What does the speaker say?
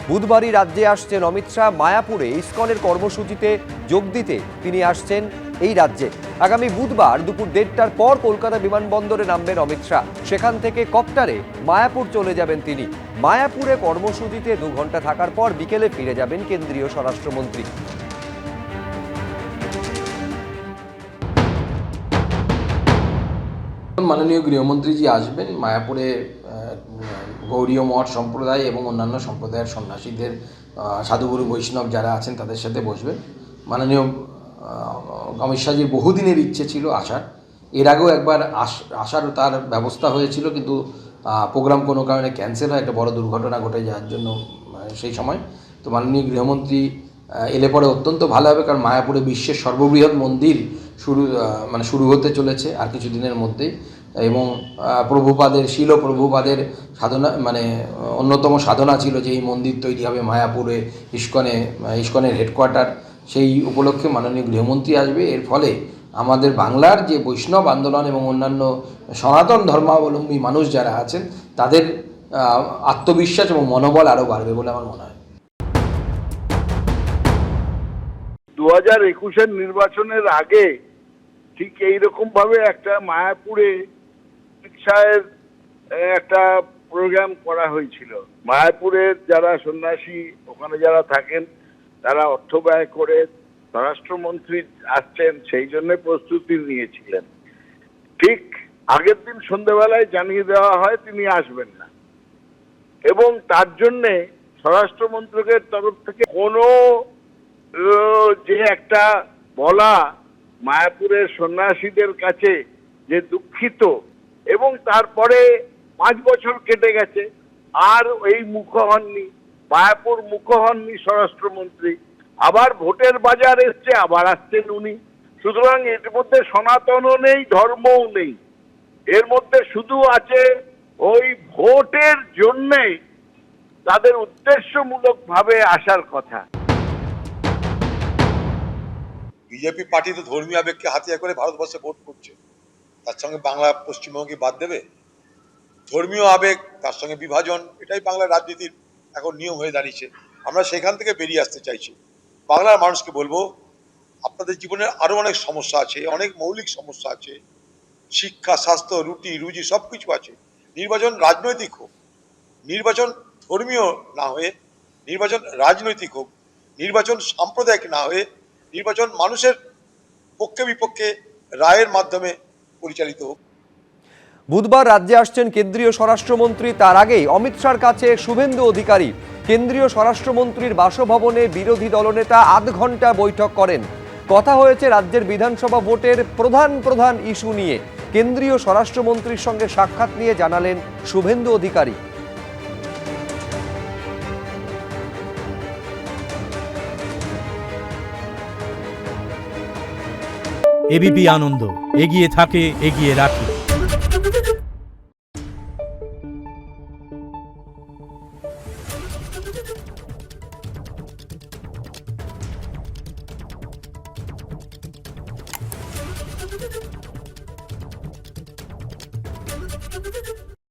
বুধবারই রাজ্যে আসছেন অমিত শাহ। মায়াপুরে ইসকনের কর্মসূচিতে যোগ দিতে তিনি আসছেন এই রাজ্যে। আগামী বুধবার দুপুর 1:30টার পর কলকাতা বিমানবন্দরে নামবেন অমিত শাহ। সেখান থেকে কপ্টারে মায়াপুর চলে যাবেন তিনি। মায়াপুরে কর্মসূচিতে 2 ঘন্টা থাকার পর বিকেলে ফিরে যাবেন কেন্দ্রীয় স্বরাষ্ট্রমন্ত্রী। মাননীয় গৃহমন্ত্রীজি আসবেন মায়াপুরে। গৌড়ীয় মঠ সম্প্রদায় এবং অন্যান্য সম্প্রদায়ের সন্ন্যাসীদের, সাধুগুরু বৈষ্ণব যারা আছেন তাদের সাথে বসবেন। মাননীয় অমিত শাহজির বহুদিনের ইচ্ছে ছিল আসার। এর আগেও একবার আসার তার ব্যবস্থা হয়েছিল, কিন্তু প্রোগ্রাম কোনো কারণে ক্যান্সেল হয়, একটা বড় দুর্ঘটনা ঘটে যাওয়ার জন্য সেই সময়। তো মাননীয় গৃহমন্ত্রী এলে পরে অত্যন্ত ভালো হবে, কারণ মায়াপুরে বিশ্বের সর্ববৃহৎ মন্দির শুরু হতে চলেছে আর কিছুদিনের মধ্যেই। এবং শিল প্রভুপাদের সাধনা অন্যতম সাধনা ছিল যে এই মন্দির তৈরি হবে মায়াপুরে, ইসকনের হেডকোয়ার্টার। সেই উপলক্ষে মাননীয় গৃহমন্ত্রী আসবে। এর ফলে আমাদের বাংলার যে বৈষ্ণব আন্দোলন এবং অন্যান্য সনাতন ধর্মাবলম্বী মানুষ যারা আছেন তাদের আত্মবিশ্বাস এবং মনোবল আরও বাড়বে বলে আমার মনে হয়। 2021-এর নির্বাচনের আগে ঠিক এইরকম ভাবে একটা মায়াপুরে শিক্ষায়ের একটা প্রোগ্রাম করা হয়েছিল। মায়াপুরের যারা সন্ন্যাসী ওখানে যারা থাকেন তারা অর্থ ব্যয় করে স্বরাষ্ট্রমন্ত্রী আসছেন সেই জন্য প্রস্তুতি নিয়েছিলেন। ঠিক আগের দিন সন্ধ্যেবেলায় জানিয়ে দেওয়া হয় তিনি আসবেন না, এবং তার জন্যে স্বরাষ্ট্রমন্ত্রকের তরফ থেকে কোনো যে একটা বলা মায়াপুরের সন্ন্যাসীদের কাছে যে দুঃখিত, এবং তারপরে 5 বছর কেটে গেছে আর এই মুখ হননি, মায়াপুর মুখ হননি স্বরাষ্ট্রমন্ত্রী। আবার ভোটের বাজার এসছে, আবার আসছেন উনি। সুতরাং এর মধ্যে সনাতনও নেই, ধর্মও নেই, এর মধ্যে শুধু আছে ওই ভোটের জন্যে তাদের উদ্দেশ্যমূলক ভাবে আসার কথা। বিজেপি পার্টি তো ধর্মীয় আবেগকে হাতিয়ার করে ভারতবর্ষে ভোট করছে, তার সঙ্গে বাংলা পশ্চিমবঙ্গে বাদ দেবে? ধর্মীয় আবেগ তার সঙ্গে বিভাজন, এটাই বাংলার রাজনীতির এখন নিয়ম হয়ে দাঁড়িয়েছে। আমরা সেখান থেকে বেরিয়ে আসতে চাইছি। বাংলার মানুষকে বলবো, আপনাদের জীবনের আরো অনেক সমস্যা আছে, অনেক মৌলিক সমস্যা আছে, শিক্ষা, স্বাস্থ্য, রুটি রুজি সবকিছু আছে। নির্বাচন রাজনৈতিক হোক, নির্বাচন ধর্মীয় না হয়ে নির্বাচন রাজনৈতিক হোক, নির্বাচন সাম্প্রদায়িক না হয়ে নির্বাচন মানুষের পক্ষে বিপক্ষে রায়ের মাধ্যমে পরিচালিত হোক। বুধবার রাজ্যে আসছেন কেন্দ্রীয় স্বরাষ্ট্রমন্ত্রী। তার আগেই অমিত শাহর কাছে শুভেন্দু অধিকারী। কেন্দ্রীয় স্বরাষ্ট্রমন্ত্রীর বাসভবনে বিরোধী দলনেতা আধ ঘন্টা বৈঠক করেন। কথা হয়েছে রাজ্যের বিধানসভা ভোটের প্রধান ইস্যু নিয়ে। কেন্দ্রীয় স্বরাষ্ট্রমন্ত্রীর সঙ্গে সাক্ষাৎ নিয়ে জানালেন শুভেন্দু অধিকারী। এবিপি আনন্দ, এগিয়ে থাকে, এগিয়ে রাখে।